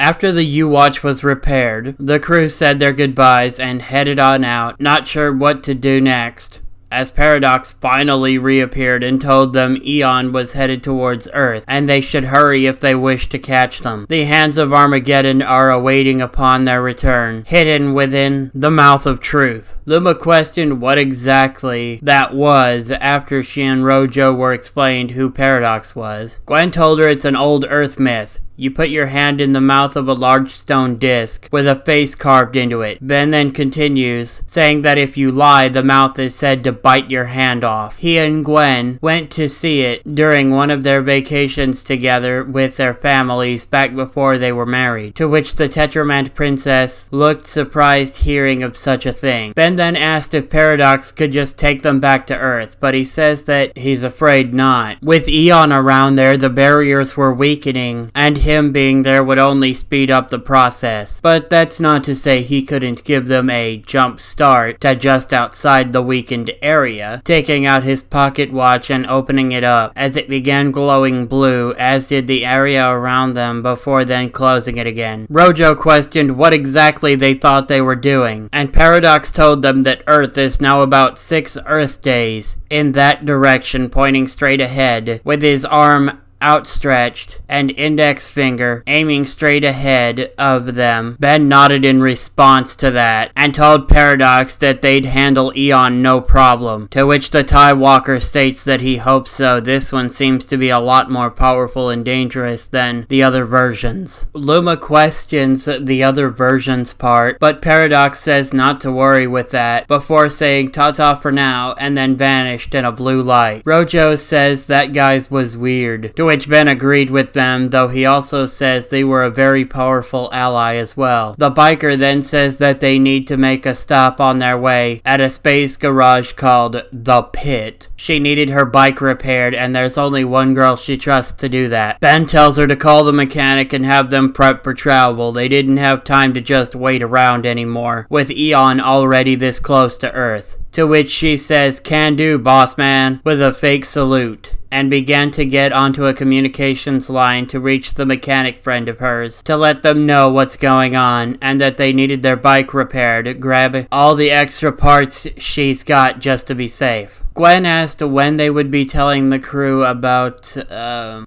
After the U-Watch was repaired, the crew said their goodbyes and headed on out, not sure what to do next, as Paradox finally reappeared and told them Eon was headed towards Earth, and they should hurry if they wished to catch them. The hands of Armageddon are awaiting upon their return, hidden within the mouth of truth. Luma questioned what exactly that was after she and Rojo were explained who Paradox was. Gwen told her it's an old Earth myth. You put your hand in the mouth of a large stone disc with a face carved into it. Ben then continues, saying that if you lie, the mouth is said to bite your hand off. He and Gwen went to see it during one of their vacations together with their families back before they were married, to which the Tetramant princess looked surprised hearing of such a thing. Ben then asked if Paradox could just take them back to Earth, but he says that he's afraid not. With Eon around there, the barriers were weakening, and him being there would only speed up the process. But that's not to say he couldn't give them a jump start to just outside the weakened area, taking out his pocket watch and opening it up as it began glowing blue, as did the area around them, before then closing it again. Rojo questioned what exactly they thought they were doing, and Paradox told them that Earth is now about 6 Earth days in that direction, pointing straight ahead with his arm outstretched and index finger aiming straight ahead of them. Ben nodded in response to that and told Paradox that they'd handle Eon no problem, to which the TIE Walker states that he hopes so. This one seems to be a lot more powerful and dangerous than the other versions. Luma questions the other versions part, but Paradox says not to worry with that before saying ta-ta for now and then vanished in a blue light. Rojo says that guy's was weird, to which Ben agreed with them, though he also says they were a very powerful ally as well. The biker then says that they need to make a stop on their way at a space garage called The Pit. She needed her bike repaired, and there's only one girl she trusts to do that. Ben tells her to call the mechanic and have them prep for travel. They didn't have time to just wait around anymore, with Eon already this close to Earth. To which she says, "Can do, boss man," with a fake salute, and began to get onto a communications line to reach the mechanic friend of hers to let them know what's going on and that they needed their bike repaired, grab all the extra parts she's got just to be safe. Gwen asked when they would be telling the crew about,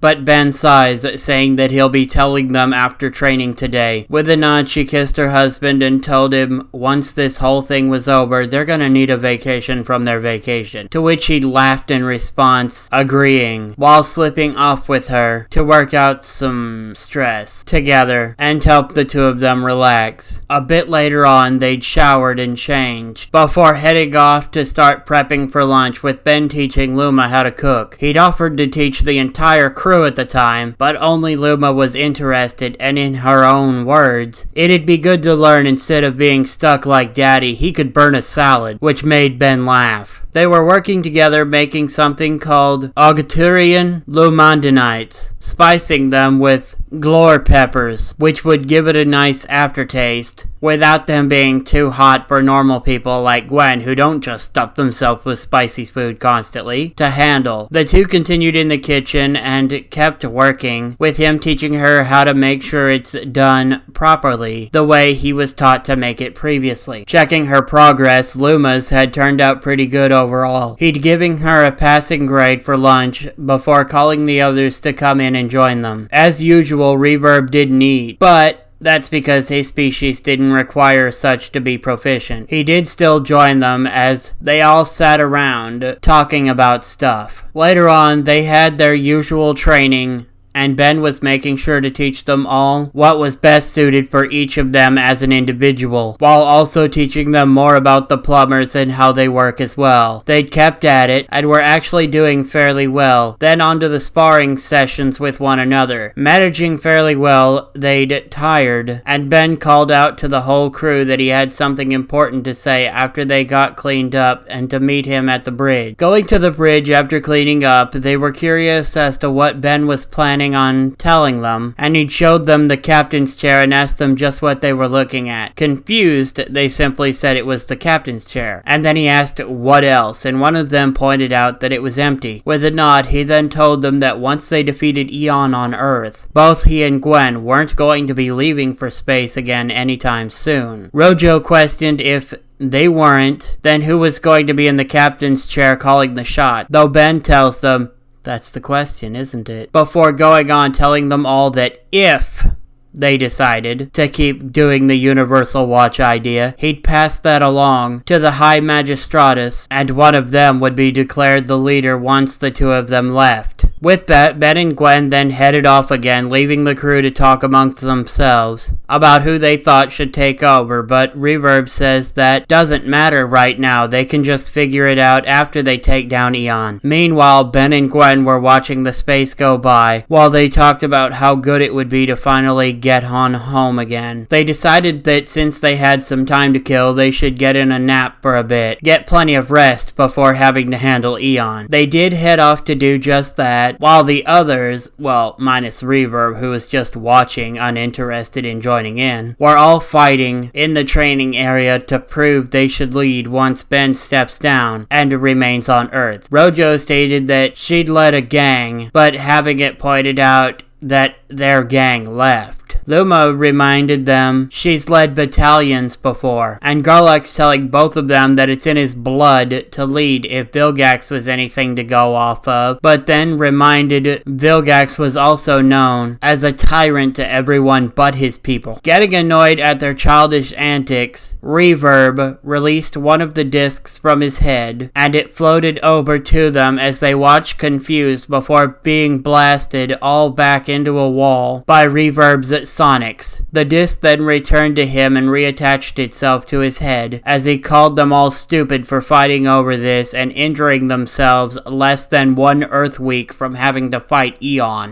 but Ben sighs, saying that he'll be telling them after training today. With a nod, she kissed her husband and told him once this whole thing was over, they're gonna need a vacation from their vacation, to which he laughed in response, agreeing, while slipping off with her to work out some stress together and help the two of them relax. A bit later on, they'd showered and changed before heading off to start prepping for lunch, with Ben teaching Luma how to cook. He'd offered to teach the entire crew at the time, but only Luma was interested, and in her own words, it'd be good to learn instead of being stuck like Daddy. He could burn a salad, which made Ben laugh. They were working together making something called Auguturian Lumandanites, spicing them with glore peppers, which would give it a nice aftertaste, without them being too hot for normal people like Gwen, who don't just stuff themselves with spicy food constantly, to handle. The two continued in the kitchen and kept working, with him teaching her how to make sure it's done properly, the way he was taught to make it previously. Checking her progress, Luma's had turned out pretty good overall. He'd giving her a passing grade for lunch before calling the others to come in and join them. As usual, Reverb didn't eat, but that's because his species didn't require such to be proficient. He did still join them as they all sat around talking about stuff. Later on, they had their usual training, and Ben was making sure to teach them all what was best suited for each of them as an individual, while also teaching them more about the plumbers and how they work as well. They'd kept at it, and were actually doing fairly well. Then on to the sparring sessions with one another. Managing fairly well, they'd tired, and Ben called out to the whole crew that he had something important to say after they got cleaned up, and to meet him at the bridge. Going to the bridge after cleaning up, they were curious as to what Ben was planning planning on telling them, and he showed them the captain's chair and asked them just what they were looking at. Confused, they simply said it was the captain's chair, and then he asked what else, and one of them pointed out that it was empty. With a nod, he then told them that once they defeated Eon on Earth, both he and Gwen weren't going to be leaving for space again anytime soon. Rojo questioned if they weren't, then who was going to be in the captain's chair calling the shot, though Ben tells them, that's the question, isn't it? Before going on telling them all that if they decided to keep doing the Universal Watch idea, he'd pass that along to the High Magistratus, and one of them would be declared the leader once the two of them left. With that, Ben and Gwen then headed off again, leaving the crew to talk amongst themselves about who they thought should take over, but Reverb says that doesn't matter right now, they can just figure it out after they take down Eon. Meanwhile, Ben and Gwen were watching the space go by, while they talked about how good it would be to finally get on home again. They decided that since they had some time to kill, they should get in a nap for a bit, get plenty of rest before having to handle Eon. They did head off to do just that, while the others, well, minus Reverb, who was just watching, uninterested in joining in, were all fighting in the training area to prove they should lead once Ben steps down and remains on Earth. Rojo stated that she'd led a gang, but having it pointed out that their gang left. Luma reminded them she's led battalions before, and Garlux telling both of them that it's in his blood to lead if Vilgax was anything to go off of, but then reminded Vilgax was also known as a tyrant to everyone but his people. Getting annoyed at their childish antics, Reverb released one of the discs from his head, and it floated over to them as they watched confused before being blasted all back into a wall by Reverb's sonics. The disc then returned to him and reattached itself to his head, as he called them all stupid for fighting over this and injuring themselves less than 1 Earth week from having to fight Eon.